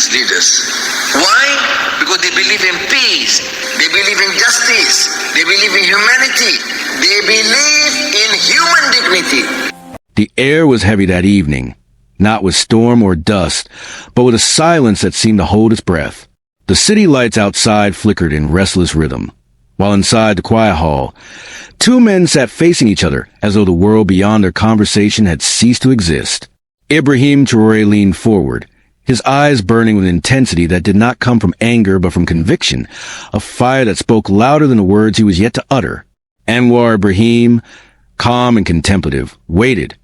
religious leaders. Why? Because they believe in peace, they believe in justice, they believe in humanity, they believe in human dignity. The air was heavy that evening, not with storm or dust, but with a silence that seemed to hold its breath. The city lights outside flickered in restless rhythm, while inside the quiet hall, two men sat facing each other as though the world beyond their conversation had ceased to exist. IBRAHIM TRAORÉ leaned forward, his eyes burning with intensity that did not come from anger but from conviction, a fire that spoke louder than the words he was yet to utter. ANWAR IBRAHIM, calm and contemplative, waited,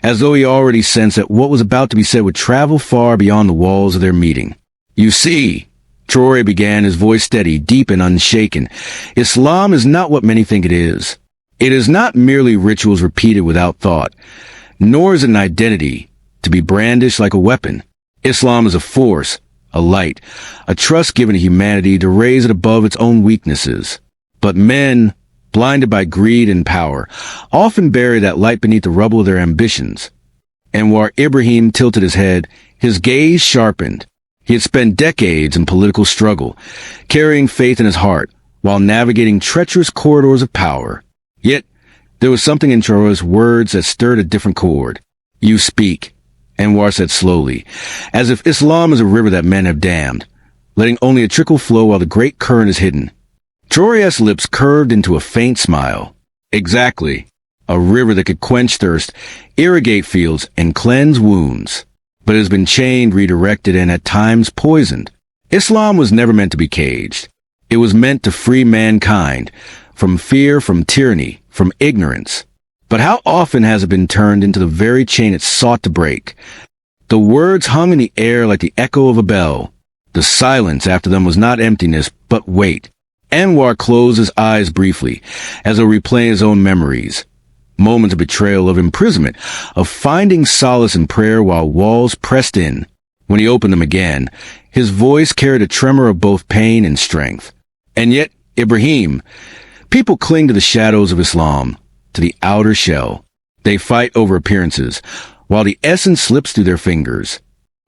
as though he already sensed that what was about to be said would travel far beyond the walls of their meeting. "You see," Traoré began, his voice steady, deep and unshaken, "Islam is not what many think it is. It is not merely rituals repeated without thought, nor is it an identity to be brandished like a weapon. Islam is a force, a light, a trust given to humanity to raise it above its own weaknesses. But men, blinded by greed and power, often bury that light beneath the rubble of their ambitions." ANWAR IBRAHIM tilted his head, his gaze sharpened. He had spent decades in political struggle, carrying faith in his heart, while navigating treacherous corridors of power. Yet, there was something in Traoré's words that stirred a different chord. "You speak," ANWAR said slowly, "as if Islam is a river that men have dammed, letting only a trickle flow while the great current is hidden." Traoré's lips curved into a faint smile. "Exactly. A river that could quench thirst, irrigate fields, and cleanse wounds. But it has been chained, redirected, and at times poisoned. Islam was never meant to be caged. It was meant to free mankind from fear, from tyranny, from ignorance. But how often has it been turned into the very chain it sought to break?" The words hung in the air like the echo of a bell. The silence after them was not emptiness, but weight. ANWAR closed his eyes briefly, as though replaying his own memories. Moments of betrayal, of imprisonment, of finding solace in prayer while walls pressed in. When he opened them again, his voice carried a tremor of both pain and strength. "And yet, IBRAHIM, people cling to the shadows of Islam, to the outer shell. They fight over appearances, while the essence slips through their fingers."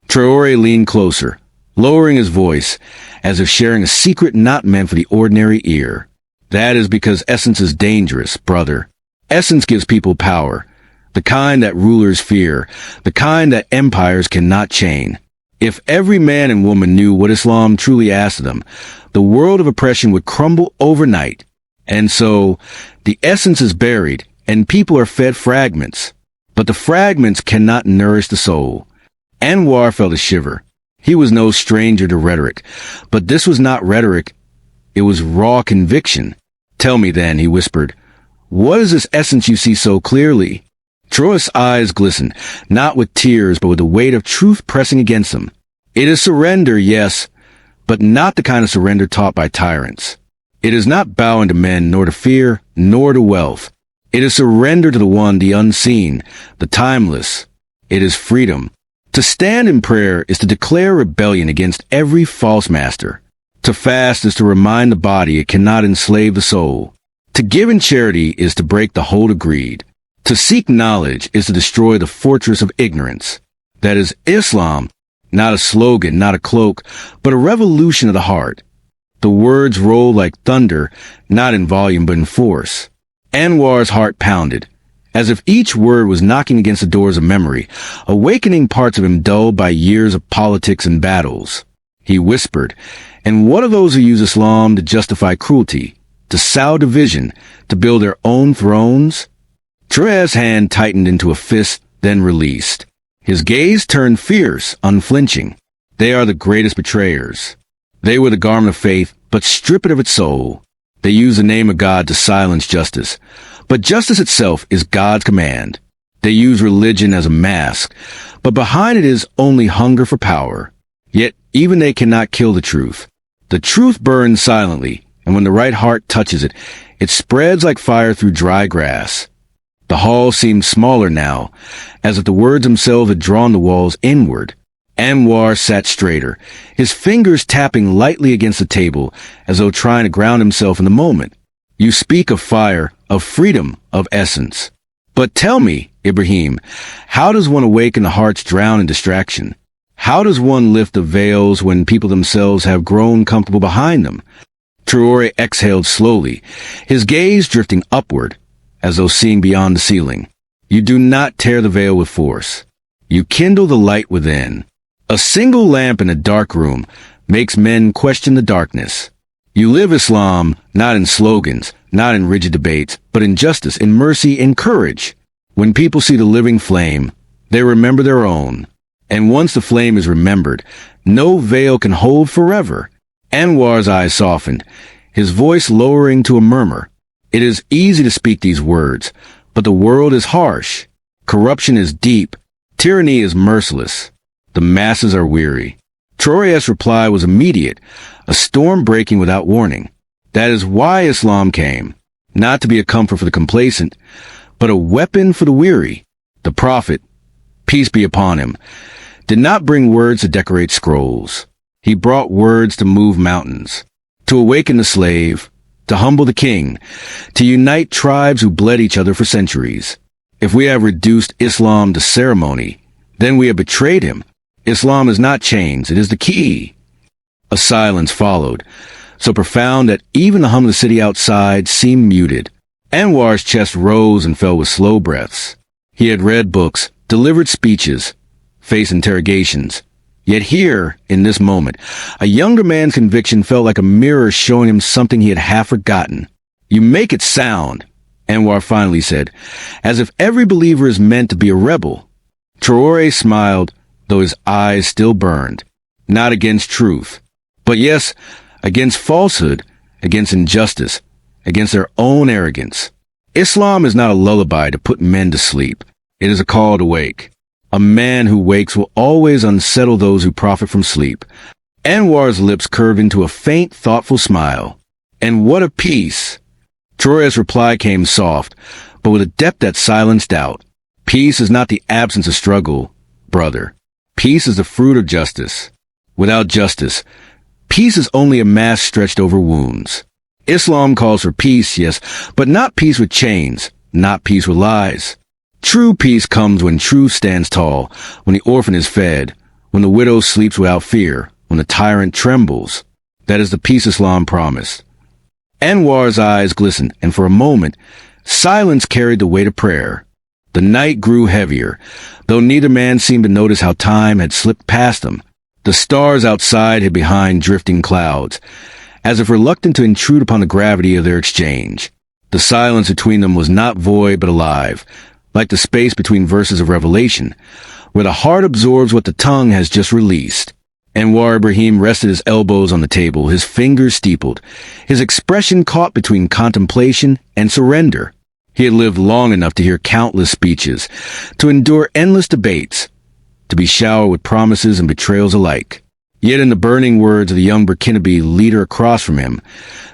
Traoré leaned closer, lowering his voice, as if sharing a secret not meant for the ordinary ear. "That is because essence is dangerous, brother. Essence gives people power, the kind that rulers fear, the kind that empires cannot chain. If every man and woman knew what Islam truly asked of them, the world of oppression would crumble overnight. And so, the essence is buried, and people are fed fragments. But the fragments cannot nourish the soul." ANWAR felt a shiver. He was no stranger to rhetoric, but this was not rhetoric. It was raw conviction. "Tell me then," he whispered, "what is this essence you see so clearly?" Traoré's eyes glistened, not with tears, but with the weight of truth pressing against them. "It is surrender, yes, but not the kind of surrender taught by tyrants. It is not bowing to men, nor to fear, nor to wealth. It is surrender to the one, the unseen, the timeless. It is freedom. To stand in prayer is to declare rebellion against every false master. To fast is to remind the body it cannot enslave the soul. To give in charity is to break the hold of greed. To seek knowledge is to destroy the fortress of ignorance. That is Islam, not a slogan, not a cloak, but a revolution of the heart." The words rolled like thunder, not in volume but in force. ANWAR's heart pounded, as if each word was knocking against the doors of memory, awakening parts of him dulled by years of politics and battles. He whispered, "And what of those who use Islam to justify cruelty, to sow division, to build their own thrones?" Traoré's hand tightened into a fist, then released. His gaze turned fierce, unflinching. "They are the greatest betrayers. They wear the garment of faith, but strip it of its soul. They use the name of God to silence justice, but justice itself is God's command. They use religion as a mask, but behind it is only hunger for power. Yet even they cannot kill the truth. The truth burns silently, and when the right heart touches it, it spreads like fire through dry grass." The hall seemed smaller now, as if the words themselves had drawn the walls inward. ANWAR sat straighter, his fingers tapping lightly against the table, as though trying to ground himself in the moment. "You speak of fire, of freedom, of essence. But tell me, IBRAHIM, how does one awaken the hearts drowned in distraction? How does one lift the veils when people themselves have grown comfortable behind them? Traoré exhaled slowly, his gaze drifting upward, as though seeing beyond the ceiling. You do not tear the veil with force. You kindle the light within. A single lamp in a dark room makes men question the darkness. You live Islam not in slogans, not in rigid debates, but in justice, in mercy, in courage. When people see the living flame, they remember their own. And once the flame is remembered, no veil can hold forever. Anwar's eyes softened, his voice lowering to a murmur. It is easy to speak these words, but the world is harsh. Corruption is deep. Tyranny is merciless. The masses are weary. Traoré's reply was immediate, a storm breaking without warning. That is why Islam came, not to be a comfort for the complacent, but a weapon for the weary. The Prophet, peace be upon him, did not bring words to decorate scrolls. He brought words to move mountains, to awaken the slave, to humble the king, to unite tribes who bled each other for centuries. If we have reduced Islam to ceremony, then we have betrayed him. Islam is not chains, it is the key. A silence followed, so profound that even the hum of the city outside seemed muted. Anwar's chest rose and fell with slow breaths. He had read books, delivered speeches, faced interrogations. Yet here, in this moment, a younger man's conviction felt like a mirror showing him something he had half forgotten. You make it sound, Anwar finally said, as if every believer is meant to be a rebel. Traoré smiled, though his eyes still burned. Not against truth, but yes, against falsehood, against injustice, against their own arrogance. Islam is not a lullaby to put men to sleep. It is a call to wake. A man who wakes will always unsettle those who profit from sleep. Anwar's lips curved into a faint, thoughtful smile. And what a peace! Traoré's reply came soft, but with a depth that silenced doubt. Peace is not the absence of struggle, brother. Peace is the fruit of justice. Without justice, peace is only a mask stretched over wounds. Islam calls for peace, yes, but not peace with chains, not peace with lies. True peace comes when truth stands tall, when the orphan is fed, when the widow sleeps without fear, when the tyrant trembles. That is the peace Islam promised. Anwar's eyes glistened, and for a moment, silence carried the weight of prayer. The night grew heavier, though neither man seemed to notice how time had slipped past them. The stars outside hid behind drifting clouds, as if reluctant to intrude upon the gravity of their exchange. The silence between them was not void but alive, like the space between verses of Revelation, where the heart absorbs what the tongue has just released. Anwar Ibrahim rested his elbows on the table, his fingers steepled, his expression caught between contemplation and surrender. He had lived long enough to hear countless speeches, to endure endless debates, to be showered with promises and betrayals alike. Yet in the burning words of the young Burkinabe leader across from him,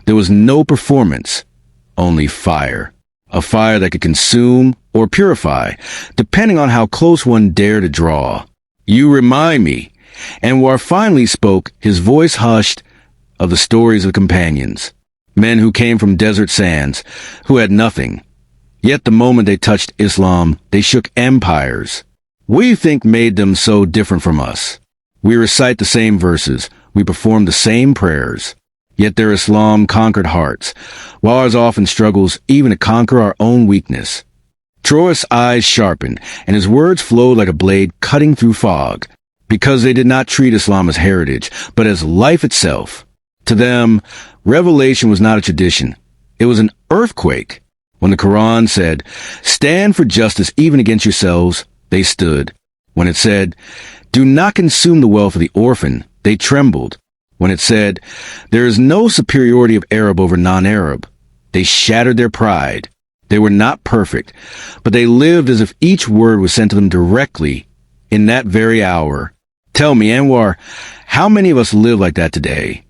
there was no performance, only fire. A fire that could consume or purify, depending on how close one dared to draw. You remind me. Anwar finally spoke, his voice hushed, of the stories of companions. Men who came from desert sands, who had nothing. Yet the moment they touched Islam, they shook empires. What do you think made them so different from us? We recite the same verses, we perform the same prayers. Yet their Islam conquered hearts, while ours often struggles even to conquer our own weakness. Traoré's eyes sharpened, and his words flowed like a blade cutting through fog, because they did not treat Islam as heritage, but as life itself. To them, revelation was not a tradition. It was an earthquake. When the Quran said, "Stand for justice even against yourselves," they stood. When it said, "Do not consume the wealth of the orphan," they trembled. When it said, "There is no superiority of Arab over non-Arab," they shattered their pride. They were not perfect, but they lived as if each word was sent to them directly in that very hour. Tell me, Anwar, how many of us live like that today?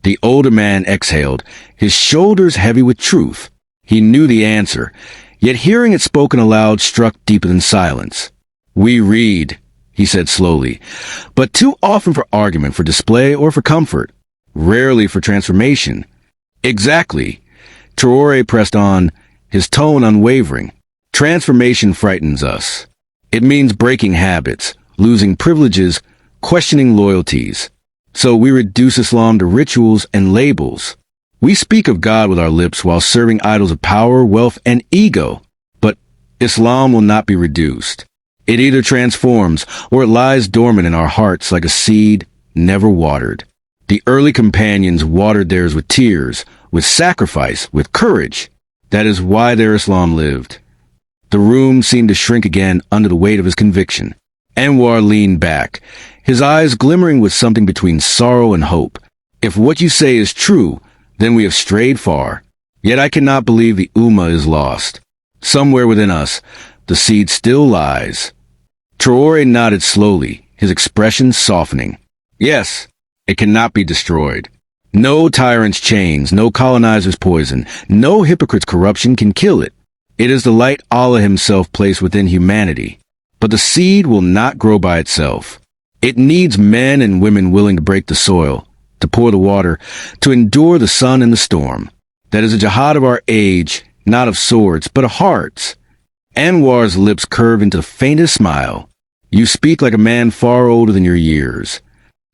The older man exhaled, his shoulders heavy with truth. He knew the answer, yet hearing it spoken aloud struck deeper than silence. We read, he said slowly, but too often for argument, for display, or for comfort, rarely for transformation. Exactly. Traoré pressed on, his tone unwavering. Transformation frightens us. It means breaking habits, losing privileges, questioning loyalties. So we reduce Islam to rituals and labels. We speak of God with our lips while serving idols of power, wealth, and ego. But Islam will not be reduced. It either transforms or it lies dormant in our hearts like a seed never watered. The early companions watered theirs with tears, with sacrifice, with courage. That is why their Islam lived. The room seemed to shrink again under the weight of his conviction. Anwar leaned back, his eyes glimmering with something between sorrow and hope. If what you say is true, then we have strayed far. Yet I cannot believe the Ummah is lost. Somewhere within us, the seed still lies. Traoré nodded slowly, his expression softening. Yes, it cannot be destroyed. No tyrant's chains, no colonizer's poison, no hypocrite's corruption can kill it. It is the light Allah himself placed within humanity. But the seed will not grow by itself. It needs men and women willing to break the soil, to pour the water, to endure the sun and the storm. That is a jihad of our age, not of swords, but of hearts. Anwar's lips curved into the faintest smile. You speak like a man far older than your years.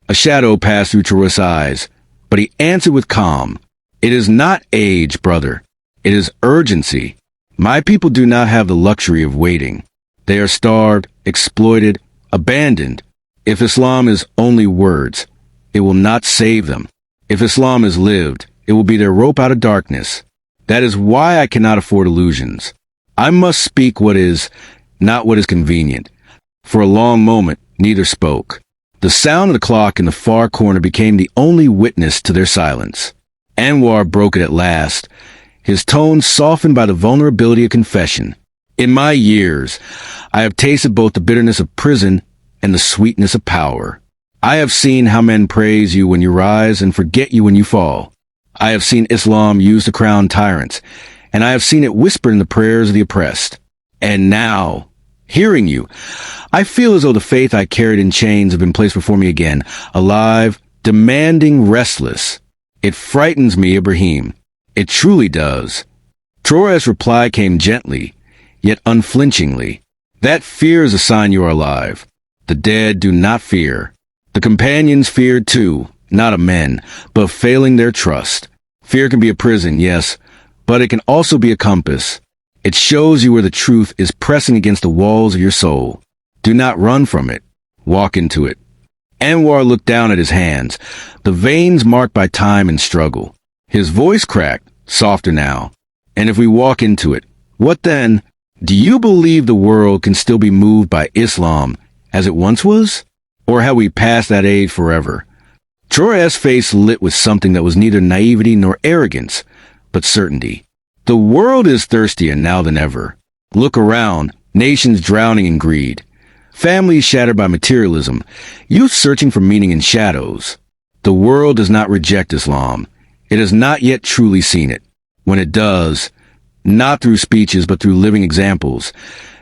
A shadow passed through Traoré's eyes, but he answered with calm. It is not age, brother. It is urgency. My people do not have the luxury of waiting. They are starved, exploited, abandoned. If Islam is only words, it will not save them. If Islam is lived, it will be their rope out of darkness. That is why I cannot afford illusions. I must speak what is, not what is convenient. For a long moment, neither spoke. The sound of the clock in the far corner became the only witness to their silence. Anwar broke it at last, his tone softened by the vulnerability of confession. In my years, I have tasted both the bitterness of prison and the sweetness of power. I have seen how men praise you when you rise and forget you when you fall. I have seen Islam used to crown tyrants, and I have seen it whispered in the prayers of the oppressed. And now, hearing you, I feel as though the faith I carried in chains have been placed before me again, alive, demanding, restless. It frightens me, Ibrahim. It truly does. Traoré's reply came gently, yet unflinchingly. That fear is a sign you are alive. The dead do not fear. The companions feared too, not of men, but of failing their trust. Fear can be a prison, yes, but it can also be a compass. It shows you where the truth is pressing against the walls of your soul. Do not run from it. Walk into it. Anwar looked down at his hands, the veins marked by time and struggle. His voice cracked, softer now. And if we walk into it, what then? Do you believe the world can still be moved by Islam as it once was? Or have we passed that age forever? Traoré's face lit with something that was neither naivety nor arrogance, but certainty. The world is thirstier now than ever. Look around, nations drowning in greed. Families shattered by materialism, youth searching for meaning in shadows. The world does not reject Islam. It has not yet truly seen it. When it does, not through speeches but through living examples,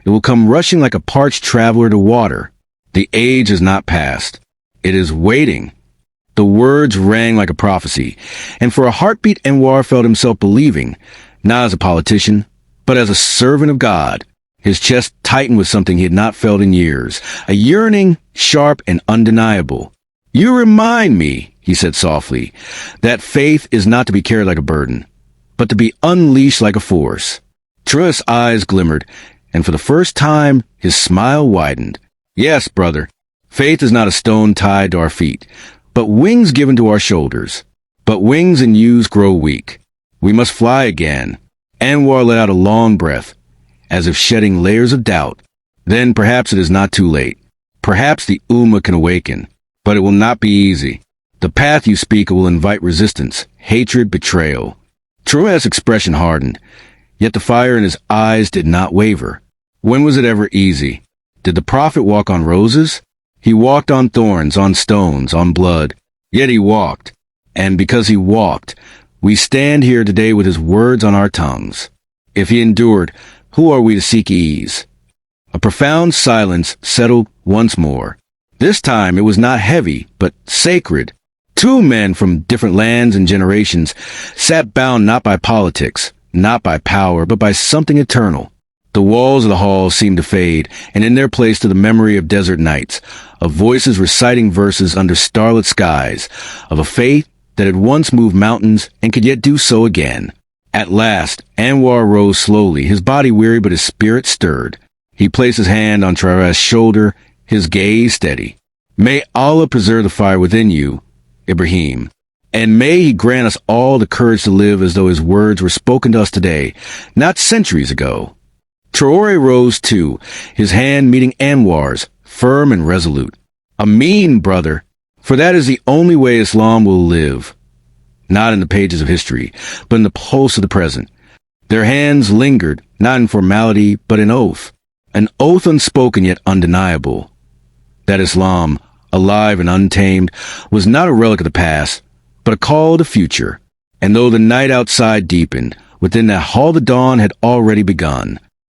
it will come rushing like a parched traveler to water. The age is not past. It is waiting. The words rang like a prophecy, and for a heartbeat Anwar felt himself believing, not as a politician, but as a servant of God. His chest tightened with something he had not felt in years, a yearning, sharp and undeniable. You remind me, he said softly, that faith is not to be carried like a burden, but to be unleashed like a force. Traoré's eyes glimmered, and for the first time his smile widened. Yes, brother, faith is not a stone tied to our feet, but wings given to our shoulders. But wings and yews grow weak. We must fly again. Anwar let out a long breath, as if shedding layers of doubt. Then perhaps it is not too late. Perhaps the Ummah can awaken, but it will not be easy. The path you speak of will invite resistance, hatred, betrayal. Traoré's expression hardened, yet the fire in his eyes did not waver. When was it ever easy? Did the prophet walk on roses? He walked on thorns, on stones, on blood. Yet he walked. And because he walked, we stand here today with his words on our tongues. If he endured, who are we to seek ease? A profound silence settled once more. This time it was not heavy, but sacred. Two men from different lands and generations sat bound not by politics, not by power, but by something eternal. The walls of the hall seemed to fade, and in their place stood the memory of desert nights, of voices reciting verses under starlit skies, of a faith that had once moved mountains and could yet do so again. At last, Anwar rose slowly, his body weary but his spirit stirred. He placed his hand on Traoré's shoulder, his gaze steady. May Allah preserve the fire within you, Ibrahim, and may He grant us all the courage to live as though His words were spoken to us today, not centuries ago. Traoré rose too, his hand meeting Anwar's, firm and resolute. Ameen, brother, for that is the only way Islam will live. Not in the pages of history, but in the pulse of the present. Their hands lingered, not in formality, but in oath. An oath unspoken yet undeniable. That Islam, alive and untamed, was not a relic of the past, but a call to the future. And though the night outside deepened, within that hall the dawn had already begun.